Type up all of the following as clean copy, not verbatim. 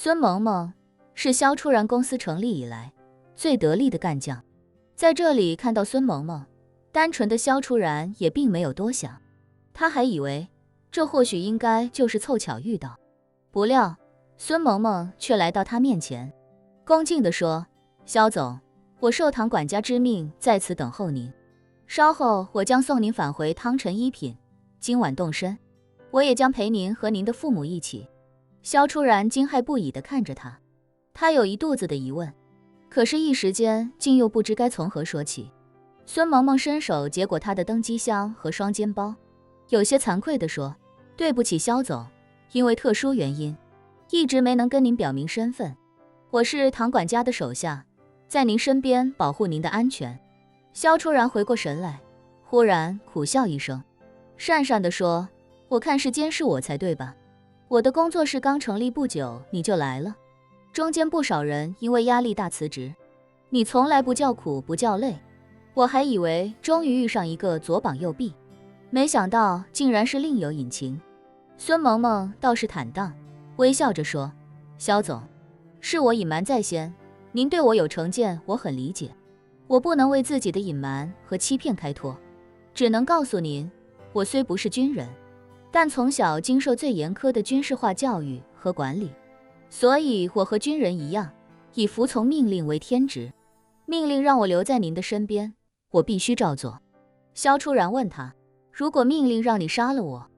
孙萌萌是萧初然公司成立以来最得力的干将，在这里看到孙萌萌，单纯的萧初然也并没有多想，他还以为这或许应该就是凑巧遇到，不料孙萌萌却来到他面前，恭敬地说：萧总，我受唐管家之命在此等候您，稍后我将送您返回汤臣一品，今晚动身，我也将陪您和您的父母一起。萧初然惊骇不已地看着他，他有一肚子的疑问，可是一时间竟又不知该从何说起。孙萌萌伸手接过他的登机箱和双肩包，有些惭愧地说：对不起萧总，因为特殊原因，一直没能跟您表明身份，我是唐管家的手下，在您身边保护您的安全。萧初然回过神来，忽然苦笑一声，讪讪地说：我看是监视我才对吧？我的工作室刚成立不久你就来了，中间不少人因为压力大辞职，你从来不叫苦不叫累，我还以为终于遇上一个左膀右臂，没想到竟然是另有隐情。孙萌萌倒是坦荡，微笑着说：萧总，是我隐瞒在先，您对我有成见，我很理解，我不能为自己的隐瞒和欺骗开脱，只能告诉您，我虽不是军人，但从小经受最严苛的军事化教育和管理，所以我和军人一样，以服从命令为天职，命令让我留在您的身边，我必须照做。萧初然问他：如果命令让你杀了我，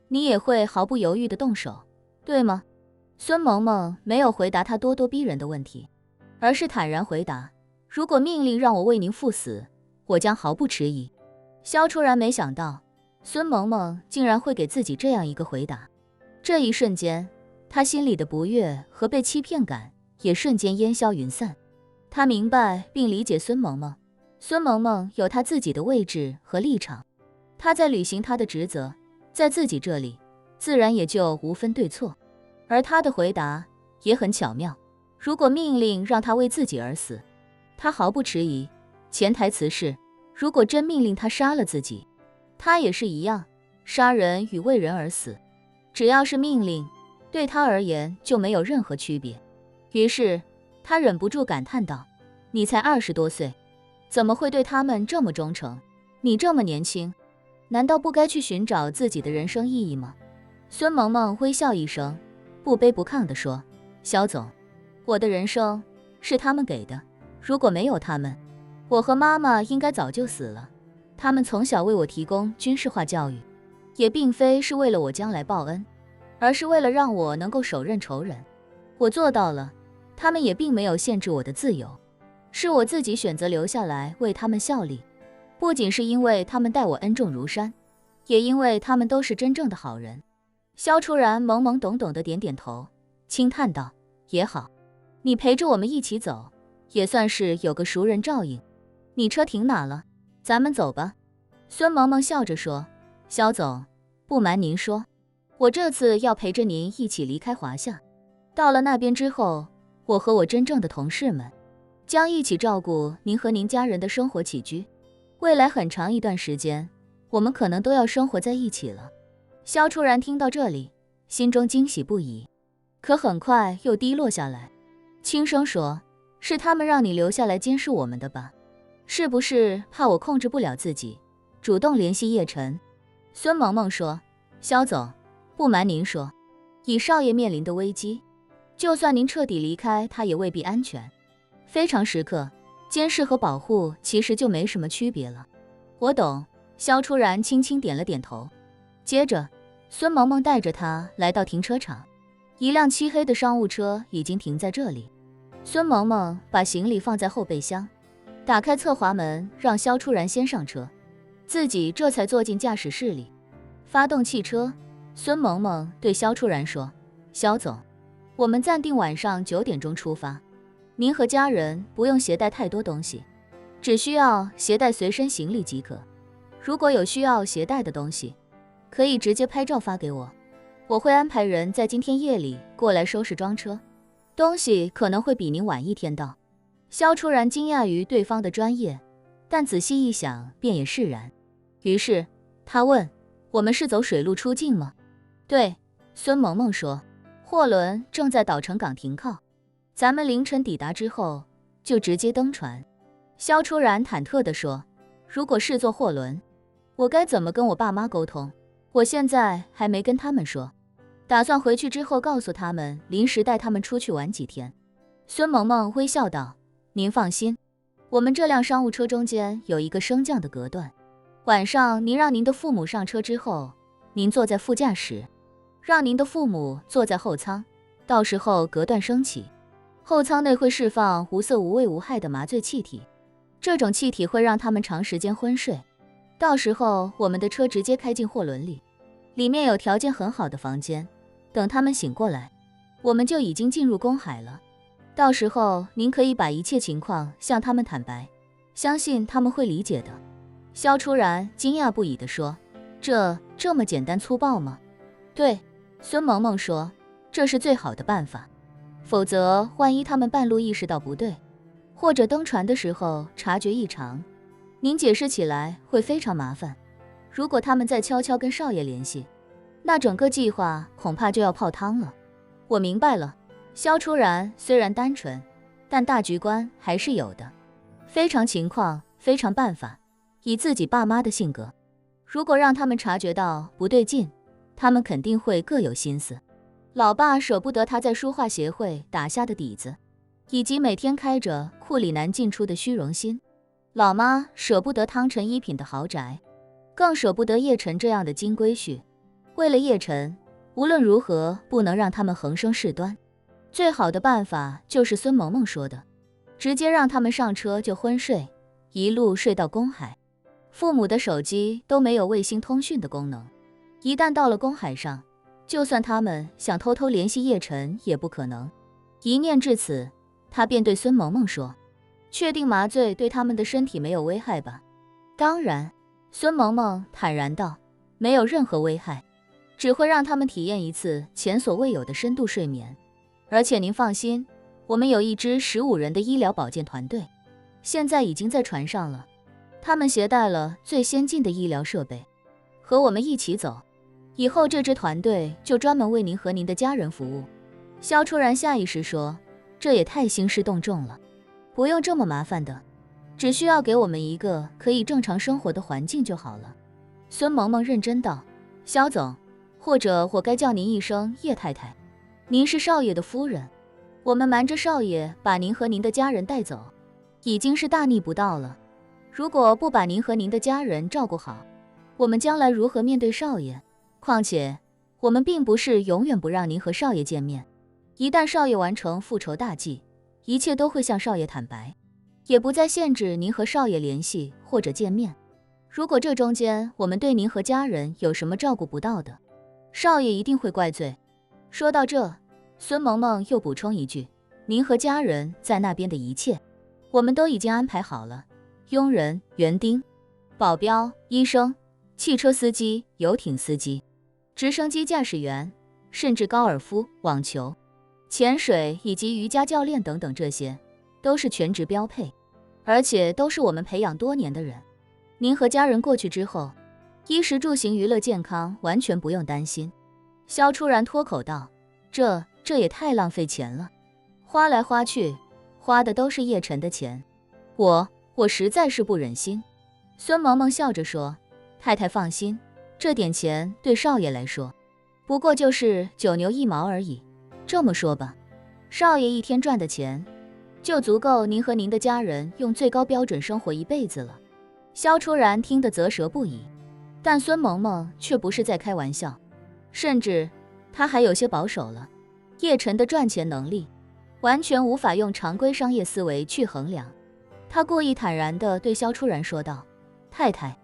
你也会毫不犹豫地动手，对吗？孙萌萌没有回答他咄咄逼人的问题，而是坦然回答：如果命令让我为您赴死，我将毫不迟疑。萧初然没想到孙萌萌竟然会给自己这样一个回答，这一瞬间，他心里的不悦和被欺骗感也瞬间烟消云散。他明白并理解孙萌萌，孙萌萌有她自己的位置和立场，她在履行她的职责，在自己这里自然也就无分对错。而他的回答也很巧妙，如果命令让他为自己而死，他毫不迟疑，潜台词是如果真命令他杀了自己，他也是一样，杀人与为人而死，只要是命令，对他而言就没有任何区别。于是他忍不住感叹道：你才20多岁，怎么会对他们这么忠诚？你这么年轻，难道不该去寻找自己的人生意义吗？孙萌萌微笑一声，不卑不亢地说：萧总，我的人生是他们给的，如果没有他们，我和妈妈应该早就死了。他们从小为我提供军事化教育，也并非是为了我将来报恩，而是为了让我能够手刃仇人。我做到了，他们也并没有限制我的自由，是我自己选择留下来为他们效力。不仅是因为他们待我恩重如山，也因为他们都是真正的好人。萧初然懵懵懂懂地点点头，轻叹道：也好，你陪着我们一起走，也算是有个熟人照应。你车停哪了？咱们走吧。孙萌萌笑着说：萧总，不瞒您说，我这次要陪着您一起离开华夏，到了那边之后，我和我真正的同事们将一起照顾您和您家人的生活起居，未来很长一段时间，我们可能都要生活在一起了。萧初然听到这里，心中惊喜不已，可很快又低落下来，轻声说：是他们让你留下来监视我们的吧？是不是怕我控制不了自己，主动联系叶晨？孙萌萌说：萧总，不瞒您说，以少爷面临的危机，就算您彻底离开，他也未必安全。非常时刻，监视和保护其实就没什么区别了。我懂。萧初然轻轻点了点头。接着，孙萌萌带着他来到停车场，一辆漆黑的商务车已经停在这里。孙萌萌把行李放在后备箱，打开侧滑门，让萧初然先上车，自己这才坐进驾驶室里，发动汽车。孙萌萌对萧初然说：萧总，我们暂定晚上9点钟出发，您和家人不用携带太多东西，只需要携带随身行李即可。如果有需要携带的东西，可以直接拍照发给我，我会安排人在今天夜里过来收拾装车，东西可能会比您晚1天到。萧初然惊讶于对方的专业，但仔细一想便也释然。于是他问：我们是走水路出境吗？对，孙萌萌说。货轮正在岛城港停靠，咱们凌晨抵达之后就直接登船。萧初然忐忑地说，如果是坐货轮，我该怎么跟我爸妈沟通？我现在还没跟他们说，打算回去之后告诉他们，临时带他们出去玩几天。孙萌萌微笑道，您放心，我们这辆商务车中间有一个升降的隔断，晚上您让您的父母上车之后，您坐在副驾驶，让您的父母坐在后舱，到时候隔断升起，后舱内会释放无色无味无害的麻醉气体，这种气体会让他们长时间昏睡，到时候我们的车直接开进货轮里，里面有条件很好的房间，等他们醒过来，我们就已经进入公海了。到时候您可以把一切情况向他们坦白，相信他们会理解的。萧初然惊讶不已地说，这么简单粗暴吗？对，孙萌萌说，这是最好的办法，否则万一他们半路意识到不对，或者登船的时候察觉异常，您解释起来会非常麻烦。如果他们再悄悄跟少爷联系，那整个计划恐怕就要泡汤了。我明白了。萧初然虽然单纯，但大局观还是有的，非常情况，非常办法。以自己爸妈的性格，如果让他们察觉到不对劲，他们肯定会各有心思。老爸舍不得他在书画协会打下的底子，以及每天开着库里南进出的虚荣心，老妈舍不得汤臣一品的豪宅，更舍不得叶晨这样的金龟婿。为了叶晨，无论如何不能让他们横生事端。最好的办法就是孙萌萌说的，直接让他们上车就昏睡，一路睡到公海。父母的手机都没有卫星通讯的功能，一旦到了公海上，就算他们想偷偷联系叶晨也不可能。一念至此，他便对孙萌萌说，确定麻醉对他们的身体没有危害吧？当然，孙萌萌坦然道，没有任何危害，只会让他们体验一次前所未有的深度睡眠。而且您放心，我们有一支15人的医疗保健团队，现在已经在船上了，他们携带了最先进的医疗设备，和我们一起走，以后这支团队就专门为您和您的家人服务。萧初然下意识说，这也太兴师动众了，不用这么麻烦的，只需要给我们一个可以正常生活的环境就好了。孙萌萌认真道，萧总，或者我该叫您一声叶太太，您是少爷的夫人，我们瞒着少爷把您和您的家人带走，已经是大逆不道了。如果不把您和您的家人照顾好，我们将来如何面对少爷？况且，我们并不是永远不让您和少爷见面，一旦少爷完成复仇大计，一切都会向少爷坦白，也不再限制您和少爷联系或者见面。如果这中间我们对您和家人有什么照顾不到的，少爷一定会怪罪。说到这，孙萌萌又补充一句，您和家人在那边的一切，我们都已经安排好了，佣人、园丁、保镖、医生、汽车司机、游艇司机、直升机驾驶员，甚至高尔夫、网球、潜水以及瑜伽教练等等，这些都是全职标配，而且都是我们培养多年的人。您和家人过去之后，衣食住行娱乐健康完全不用担心。萧初然脱口道，这也太浪费钱了，花来花去，花的都是叶晨的钱，我实在是不忍心。孙萌萌笑着说，太太放心，这点钱对少爷来说，不过就是9牛1毛而已。这么说吧，少爷一天赚的钱，就足够您和您的家人用最高标准生活一辈子了。萧初然听得啧舌不已，但孙萌萌却不是在开玩笑，甚至他还有些保守了。叶晨的赚钱能力完全无法用常规商业思维去衡量。他故意坦然地对萧初然说道，太太，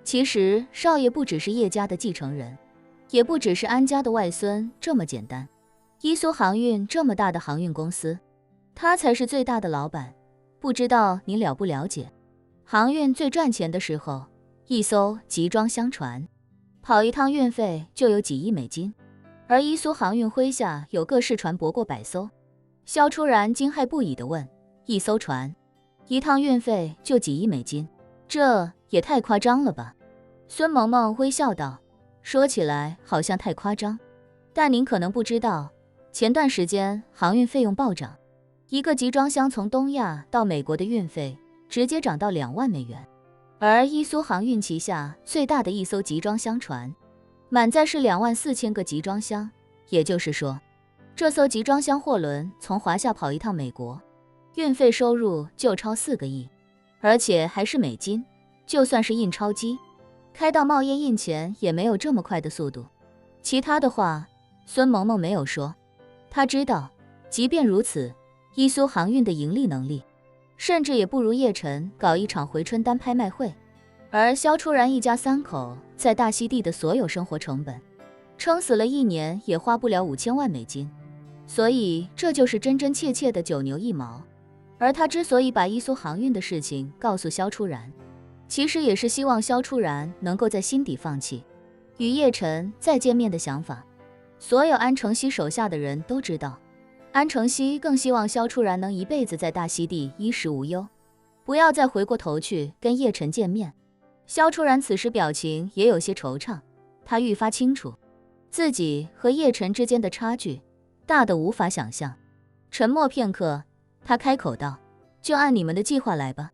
其实少爷不只是叶家的继承人，也不只是安家的外孙这么简单。伊苏航运这么大的航运公司，他才是最大的老板，不知道您了不了解。航运最赚钱的时候，一艘集装箱船跑一趟运费就有几亿美金，而伊苏航运麾下有各式船舶过100艘。萧初然惊骇不已地问，一艘船一趟运费就几亿美金，这也太夸张了吧？孙萌萌微笑道，说起来好像太夸张，但您可能不知道，前段时间航运费用暴涨，一个集装箱从东亚到美国的运费直接涨到2万美元，而伊苏航运旗下最大的一艘集装箱船，满载是24000个集装箱，也就是说，这艘集装箱货轮从华夏跑一趟美国，运费收入就超4个亿，而且还是美金，就算是印钞机，开到冒烟印钱也没有这么快的速度。其他的话，孙萌萌没有说，他知道，即便如此，伊苏航运的盈利能力，甚至也不如叶晨搞一场回春丹拍卖会。而萧初然一家3口在大溪地的所有生活成本，撑死了1年也花不了5000万美金，所以这就是真真切切的9牛1毛。而他之所以把伊苏航运的事情告诉萧初然，其实也是希望萧初然能够在心底放弃与叶晨再见面的想法。所有安承熙手下的人都知道，安承熙更希望萧初然能一辈子在大溪地衣食无忧，不要再回过头去跟叶晨见面。萧初然此时表情也有些惆怅，他愈发清楚自己和叶晨之间的差距大得无法想象。沉默片刻，他开口道：就按你们的计划来吧。